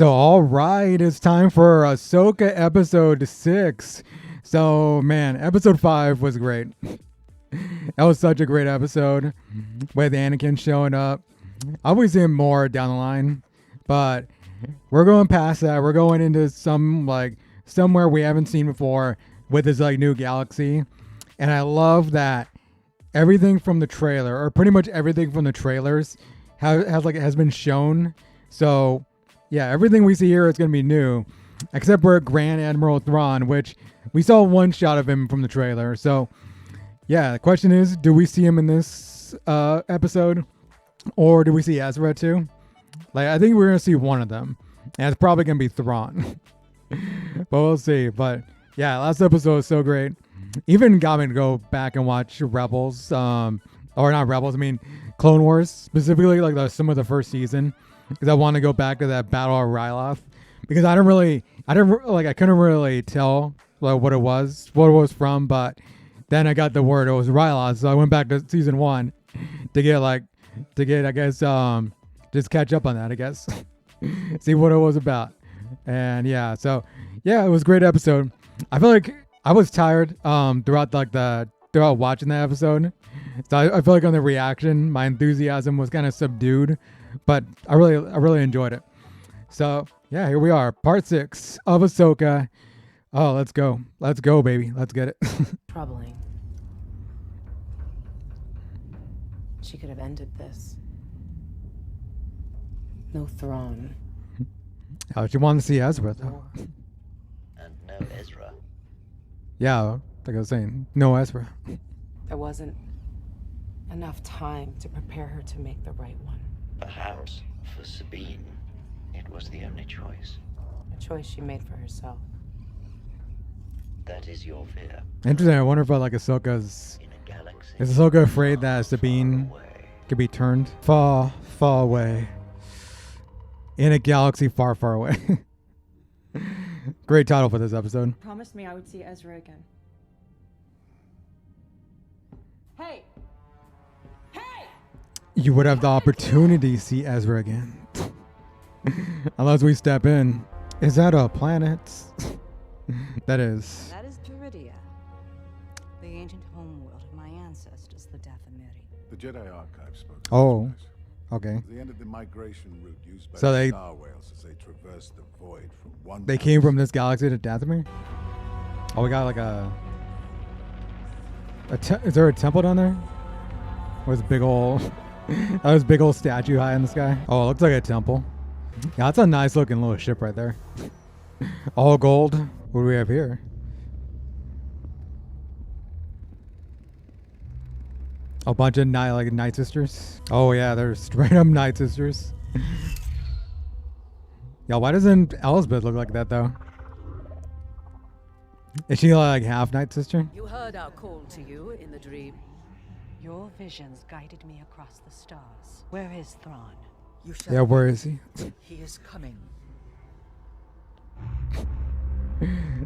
So, all right, it's time for Ahsoka episode 6. So, man, episode 5 was great. That was such a great episode with Anakin showing up. I'll be seeing more down the line, but we're going past that. We're going into somewhere we haven't seen before with this new galaxy. And I love that everything from the trailer, or pretty much everything from the trailers, has been shown. So, yeah, everything we see here is going to be new, except for Grand Admiral Thrawn, which we saw one shot of him from the trailer. So, yeah, the question is, do we see him in this episode, or do we see Ezra too? I think we're going to see one of them, and it's probably going to be Thrawn. But we'll see. But, yeah, last episode was so great. Even got me to go back and watch Rebels, or not Rebels, I mean Clone Wars, specifically some of the first season. Because I want to go back to that Battle of Ryloth, because I couldn't really tell what it was from, but then I got the word it was Ryloth, so I went back to season 1 to get I guess just catch up on that, I guess. See what it was about. And yeah, so yeah, it was a great episode. I feel like I was tired throughout watching that episode. So I feel like on the reaction, my enthusiasm was kind of subdued. But I really enjoyed it. So yeah, here we are, part 6 of Ahsoka. Oh, let's go, baby, let's get it. Troubling. She could have ended this. No Thrawn. Oh, she wanted to see Ezra though. And no Ezra. Yeah, like I was saying, no Ezra. There wasn't enough time to prepare her to make the right one. Perhaps for Sabine, it was the only choice. A choice she made for herself. That is your fear. Interesting. I wonder if Ahsoka's In a galaxy. is Ahsoka afraid that Sabine could be turned far, far away in a galaxy far, far away. Great title for this episode. Promised me I would see Ezra again. Hey! Hey! You would have the opportunity to see Ezra again. Unless we step in. Is that a planet? That is. That is Peridia, the ancient homeworld of my ancestors, the Dathomiri. The Jedi Archive spoke. Oh, okay. They ended the migration route used by So the Star Whales as they traversed the void from one. They came from this galaxy to Dathomir? Oh, we got is there a temple down there? Or is big old that was big old statue high in the sky? Oh, it looks like a temple. Yeah, that's a nice looking little ship right there. All gold. What do we have here? A bunch of Night Sisters. Oh yeah, they're straight up Night Sisters. Yeah, why doesn't Elizabeth look like that though? Is she half Night Sister? You heard our call to you in the dream. Your visions guided me across the stars. Where is Thrawn? You shall. Yeah, where is he? He is coming.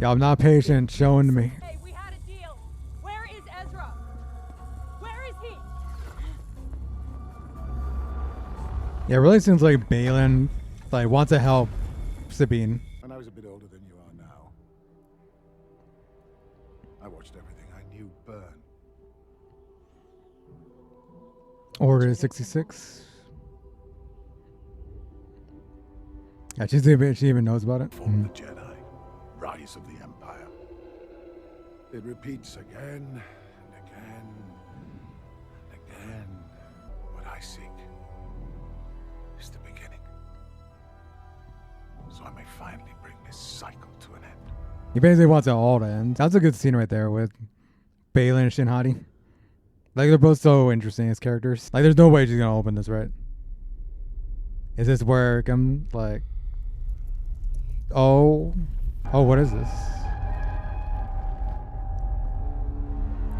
Yeah, I'm not patient. Showing me. Hey, we had a deal. Where is Ezra? Where is he? Yeah, it really seems like Balin wants to help Sabine. When I was a bit older than you are now, I watched everything I knew burn. Order 66. Yeah, she even knows about it. Form of the Jedi. Rise of the Empire. It repeats again and again and again. What I seek is the beginning. So I may finally bring this cycle to an end. He basically wants it all to end. That's a good scene right there with Balin and Shin Hati. They're both so interesting as characters. There's no way she's gonna open this, right? Is this where it comes Oh, what is this?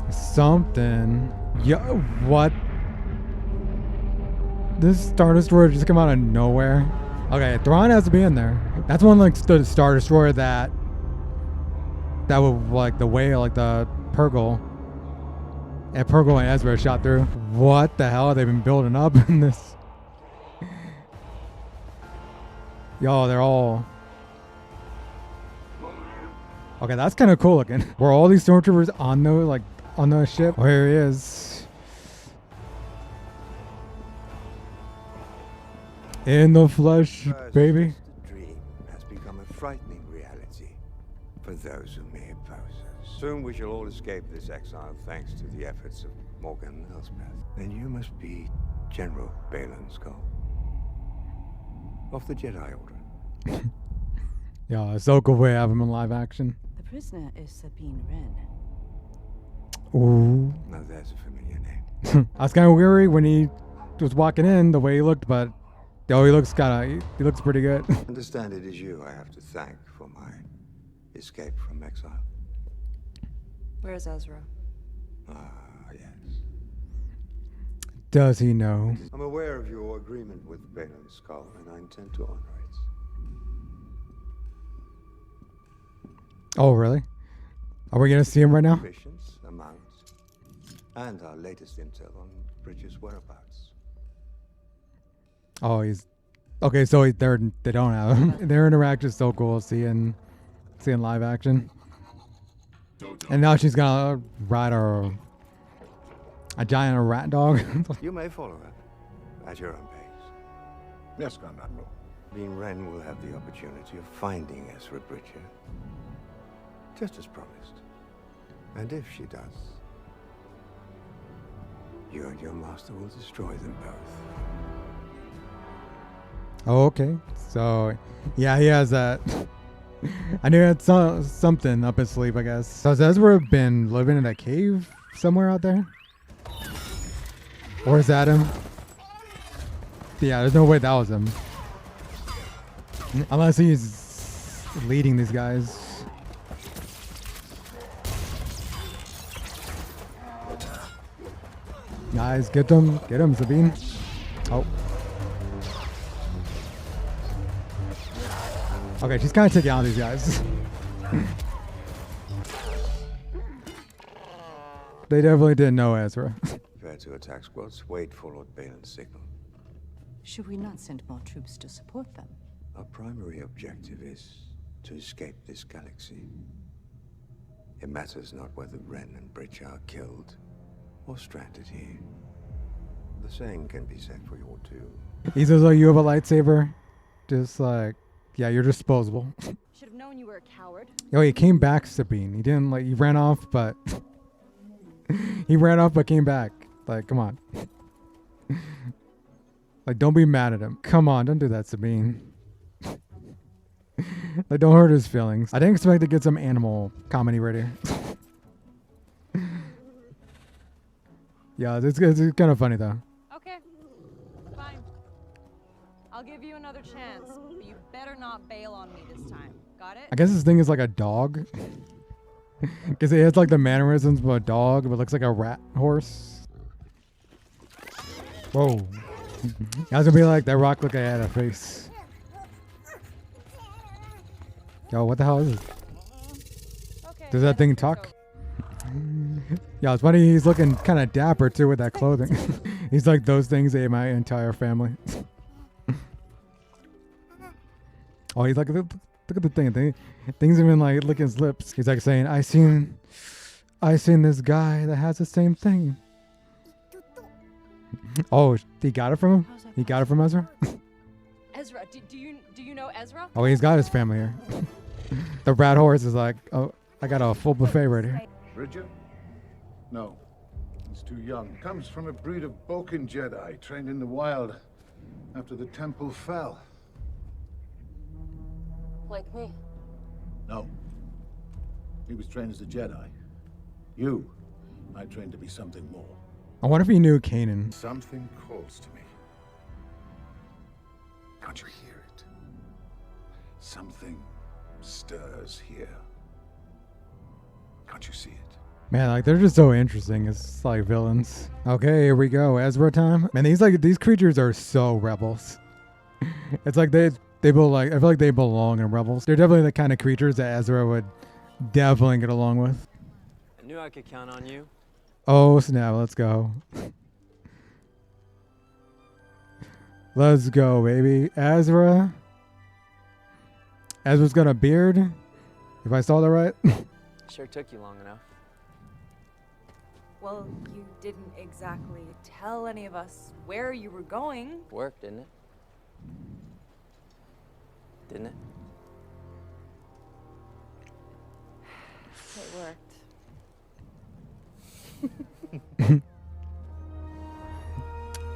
Something. Yeah, what? This Star Destroyer just come out of nowhere. Okay, Thrawn has to be in there. That's one the Star Destroyer that would the whale, the Purgle. And Purgle and Ezra shot through. What the hell have they been building up in this? Yo, they're all. Okay, that's kind of cool looking. Were all these stormtroopers on the ship? Oh, here he is. In the flesh, baby. The dream has become a frightening reality for those who may oppose us. Soon we shall all escape this exile thanks to the efforts of Morgan and Elspeth. Then you must be General Baylan Skull of the Jedi Order. Yeah, Ahsoka will have him in live action. The prisoner is Sabine Wren. Ooh. Now there's a familiar name. I was kind of weary when he was walking in, the way he looked, but he looks pretty good. Understand it is you I have to thank for my escape from exile. Where's Ezra? Ah, yes. Does he know? I'm aware of your agreement with Baylan Skull, and I intend to honor it. Oh, really? Are we gonna see him right now? Missions, amounts, and our latest intel on Bridges' whereabouts. Oh, he's okay. So they don't have him. Their interaction is so cool. Seeing live action. And now she's gonna ride a giant rat dog. You may follow her at your own pace. Yes, Grand Admiral. Sabine Wren will have the opportunity of finding Ezra Bridger, just as promised. And if she does, you and your master will destroy them both. Oh, okay. So, yeah, he has that. I knew he had something up his sleeve, I guess. So has Ezra been living in a cave somewhere out there? Or is that him? Yeah, there's no way that was him. Unless he's leading these guys. Nice, get him, Sabine. Oh. Okay, she's kind of taking out these guys. They definitely didn't know Ezra. Prepare to attack squads. Wait for Lord Baylan's signal. Should we not send more troops to support them? Our primary objective is to escape this galaxy. It matters not whether Wren and Bridge are killed or stranded here. The same can be said for your two. He's just like, you have a lightsaber? Just like, yeah, you're disposable. Should have known you were a coward. Oh, he came back, Sabine. He didn't, like, he ran off, but... he ran off, but came back. Like, come on. Like, don't be mad at him. Come on, don't do that, Sabine. Like, don't hurt his feelings. I didn't expect to get some animal comedy right here. Yeah, it's kind of funny, though. Okay, fine. I'll give you another chance, but you better not bail on me this time. Got it? I guess this thing is like a dog. Because it has like the mannerisms of a dog, but it looks like a rat horse. Whoa. I was gonna be like, that rock looked like it had a face. Yo, what the hell is this? Okay, Does that thing talk? Yeah, it's funny, he's looking kind of dapper too with that clothing. He's like, those things ate my entire family. Oh, he's like, look at the thing. Things even like licking his lips. He's like saying, I seen this guy that has the same thing. Oh, he got it from him? He got it from Ezra? Ezra, do you know Ezra? Oh, he's got his family here. The rat horse is like, oh, I got a full buffet right here. Bridger? No. He's too young. Comes from a breed of Boken Jedi trained in the wild after the temple fell. Like me. No. He was trained as a Jedi. You, I trained to be something more. I wonder if he knew Kanan. Something calls to me. Can't you hear it? Something stirs here. Can't you see it? Man, like they're just so interesting. It's like villains. Okay, here we go. Ezra time. Man, these creatures are so rebels. It's like they like, I feel like they belong in Rebels. They're definitely the kind of creatures that Ezra would definitely get along with. I knew I could count on you. Oh snap! Let's go. Let's go, baby. Ezra. Ezra's got a beard, if I saw that right. Sure took you long enough. Well, you didn't exactly tell any of us where you were going. Worked, didn't it? Didn't it? It worked.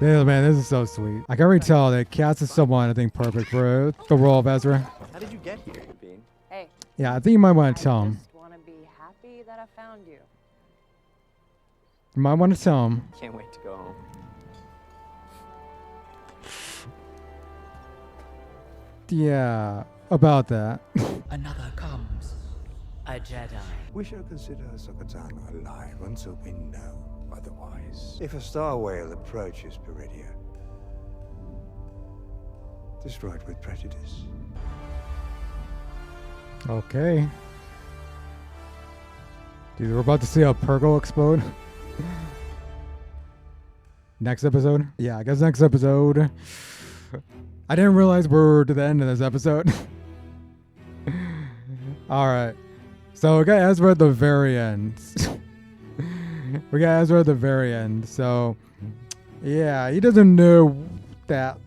Yeah, man, this is so sweet. I can already tell that Cass is someone I think perfect for the role of Ezra. How did you get here, Sabine? Hey. Yeah, I think you might want to tell I him. just want to be happy that I found you. You might want to tell him. Can't wait to go home. Yeah, about that. Another comes. A Jedi. We shall consider Ahsoka alive until we know otherwise. If a star whale approaches Peridia, destroy it with prejudice. Okay. Dude, we're about to see a Purgle explode. Next episode? Yeah, I guess next episode. I didn't realize we're to the end of this episode. Alright. So we got Ezra at the very end. We got Ezra at the very end. So, yeah, he doesn't know that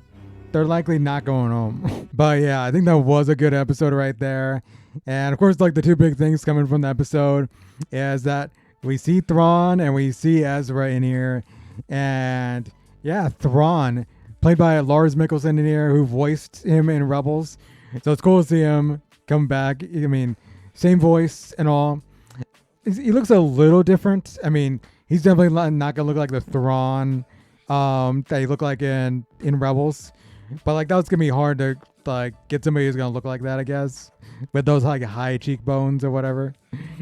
they're likely not going home. But yeah, I think that was a good episode right there. And of course, like the two big things coming from the episode is that we see Thrawn and we see Ezra in here. And yeah, Thrawn, played by Lars Mikkelsen in here, who voiced him in Rebels. So it's cool to see him come back. I mean, same voice and all. He looks a little different. I mean, he's definitely not gonna look like the Thrawn that he looked like in Rebels. But like that was gonna be hard to like get somebody who's gonna look like that, I guess, with those like high cheekbones or whatever.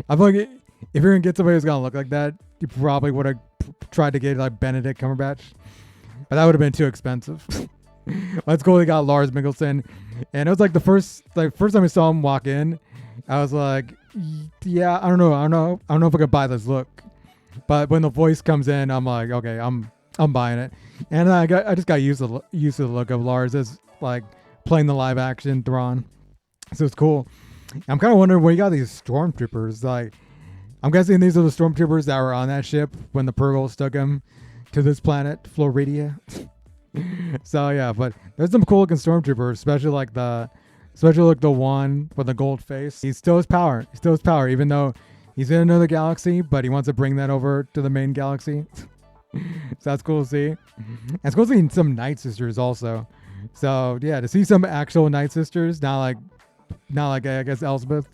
I feel like if you're gonna get somebody who's gonna look like that, you probably would have tried to get like Benedict Cumberbatch, but that would have been too expensive. That's cool. They got Lars Mikkelsen, and it was like the first time I saw him walk in, I was like, yeah, I don't know if I could buy this look. But when the voice comes in, I'm like, okay, I'm buying it. And I just got used to the look of Lars as like playing the live action Thrawn. So it's cool. I'm kind of wondering where you got these stormtroopers. Like, I'm guessing these are the stormtroopers that were on that ship when the Purgles took him to this planet, Floridia. So yeah, but there's some cool looking stormtroopers, especially like the one with the gold face. He still has power. Even though he's in another galaxy, but he wants to bring that over to the main galaxy. So that's cool to see. And it's cool to see some Night Sisters also. So yeah, to see some actual Night Sisters, not like I guess Elspeth,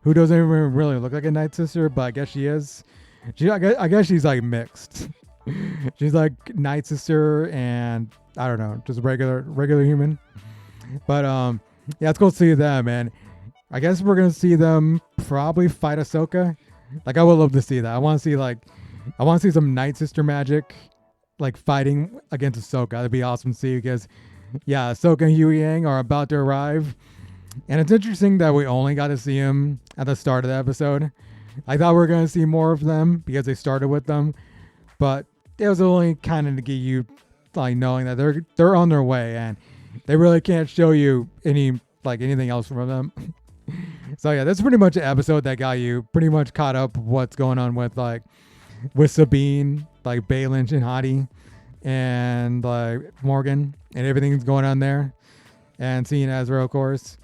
who doesn't even really look like a Night Sister, but I guess she is. I guess she's like mixed. She's like Night Sister and I don't know, just regular human. But yeah, it's cool to see them, and I guess we're gonna see them probably fight Ahsoka. Like I would love to see that. I want to see some Night Sister magic, like fighting against Ahsoka. That'd be awesome to see because yeah, Ahsoka and Huey Yang are about to arrive. And it's interesting that we only got to see him at the start of the episode. I thought we were going to see more of them because they started with them, but it was only kind of to get you like knowing that they're on their way and they really can't show you anything else from them. So yeah, that's pretty much an episode that got you pretty much caught up what's going on with Sabine, like Baylan and Hottie, and like Morgan and everything's going on there, and seeing Ezra, of course.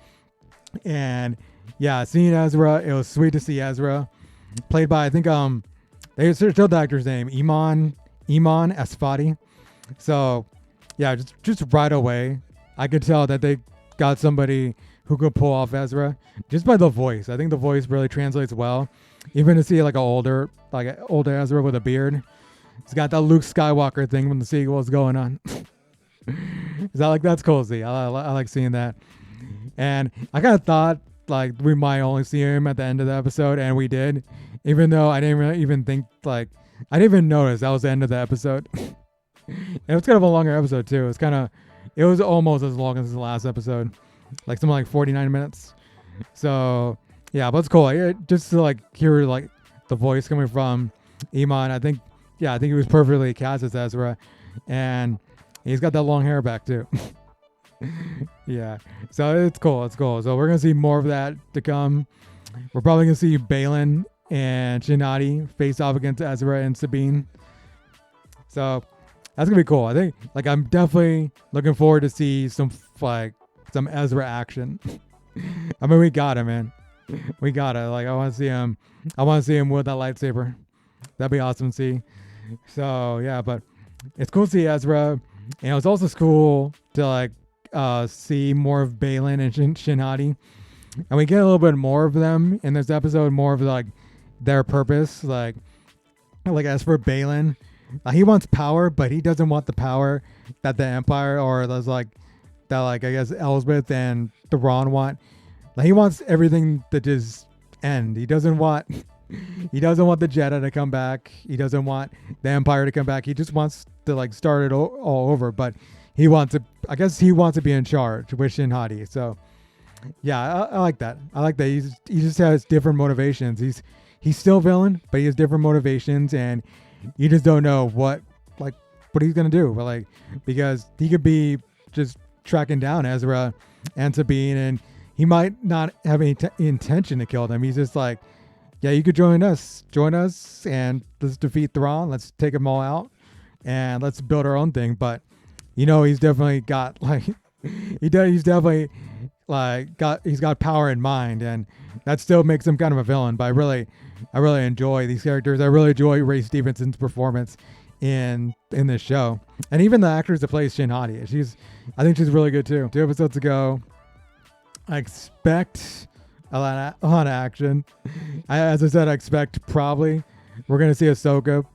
And yeah, seeing Ezra, it was sweet to see Ezra, played by I think they showed the actor's name, Iman Asfati. So yeah, just right away, I could tell that they got somebody who could pull off Ezra just by the voice. I think the voice really translates well, even to see like an older Ezra with a beard. He's got that Luke Skywalker thing when the sequel's going on. That's cool to see. I like seeing that. And I kind of thought like we might only see him at the end of the episode, and we did, even though I didn't really even think I didn't even notice that was the end of the episode. And it was kind of a longer episode too. It was almost as long as the last episode, like something like 49 minutes. So yeah, but it's cool. Just to like hear like the voice coming from Iman. I think he was perfectly cast as Ezra, and he's got that long hair back too. Yeah. So it's cool. It's cool. So we're gonna see more of that to come. We're probably gonna see Balin and Shinadi face off against Ezra and Sabine. So that's gonna be cool. I think like I'm definitely looking forward to see some Ezra action. I mean, we got it, man. We got it. Like I want to see him. I want to see him with that lightsaber. That'd be awesome to see. So yeah, but it's cool to see Ezra, and it's also cool to like see more of Balin and Shinadi, and we get a little bit more of them in this episode. More of like their purpose, like as for Balin, he wants power, but he doesn't want the power that the Empire or there's like that like I guess Elsbeth and Thrawn want. Like he wants everything to just end. He doesn't want the Jedi to come back. He doesn't want the Empire to come back. He just wants to like start it all over. But he wants to. I guess he wants to be in charge with Shinhadi. So yeah, I like that. I like that. He just has different motivations. He's still villain, but he has different motivations, and you just don't know what he's gonna do. But like because he could be just tracking down Ezra and Sabine, and he might not have any intention to kill them. He's just like, yeah, you could join us, and let's defeat Thrawn. Let's take them all out, and let's build our own thing. But he's definitely got like, he's definitely like he's got power in mind, and that still makes him kind of a villain. But I really enjoy these characters. I really enjoy Ray Stevenson's performance in this show, and even the actress that plays Shinhadi. I think she's really good too. 2 episodes ago, I expect a lot of action. As I said, I expect probably we're gonna see Ahsoka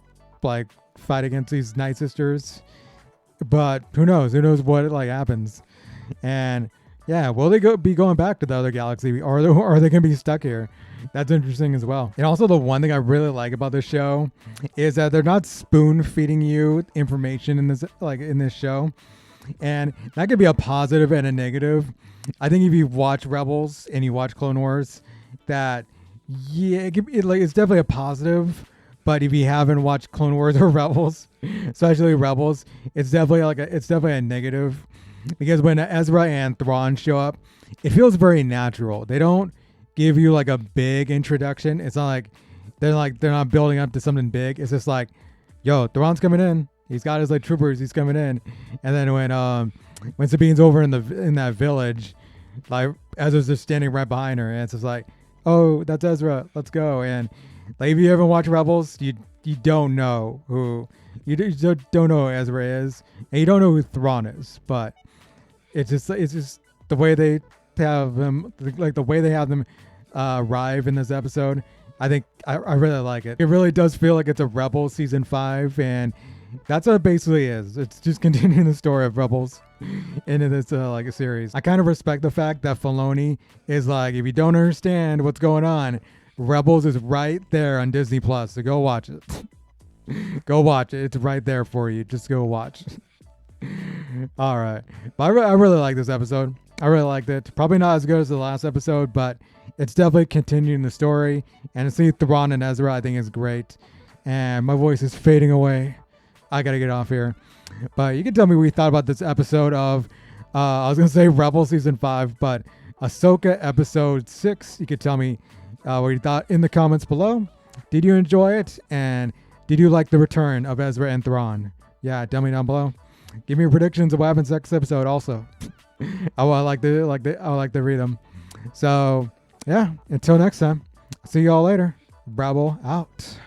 like fight against these Night Sisters, but who knows? Who knows what like happens? And yeah, will they be going back to the other galaxy, or are they gonna be stuck here? That's interesting as well. And also the one thing I really like about this show is that they're not spoon feeding you information in this show. And that could be a positive and a negative. I think if you watch Rebels and you watch Clone Wars, that it's definitely a positive. But if you haven't watched Clone Wars or Rebels, especially Rebels, it's definitely a negative. Because when Ezra and Thrawn show up, it feels very natural. They don't give you like a big introduction. It's not like they're not building up to something big. It's just like, yo, Thrawn's coming in. He's got his like troopers. He's coming in. And then when Sabine's over in that village, like Ezra's just standing right behind her, and it's just like, oh, that's Ezra. Let's go. And like if you haven't watched Rebels, you don't know who don't know who Ezra is, and you don't know who Thrawn is. But it's just the way they have them, like the way they have them arrive in this episode. I think I really like it. It really does feel like it's a Rebels season 5, and that's what it basically is. It's just continuing the story of Rebels into this like a series. I kind of respect the fact that Filoni is like, if you don't understand what's going on, Rebels is right there on Disney Plus, so go watch it. Go watch it. It's right there for you. Just go watch. All right. But I really like this episode. I really liked it. Probably not as good as the last episode, but it's definitely continuing the story. And to see Thrawn and Ezra, I think is great. And my voice is fading away. I got to get off here. But you can tell me what you thought about this episode of, I was going to say Rebel Season 5, but Ahsoka Episode 6. You could tell me what you thought in the comments below. Did you enjoy it? And did you like the return of Ezra and Thrawn? Yeah, tell me down below. Give me your predictions of what happens next episode also. I would like to read them. So, yeah, until next time. See you all later. Bravo out.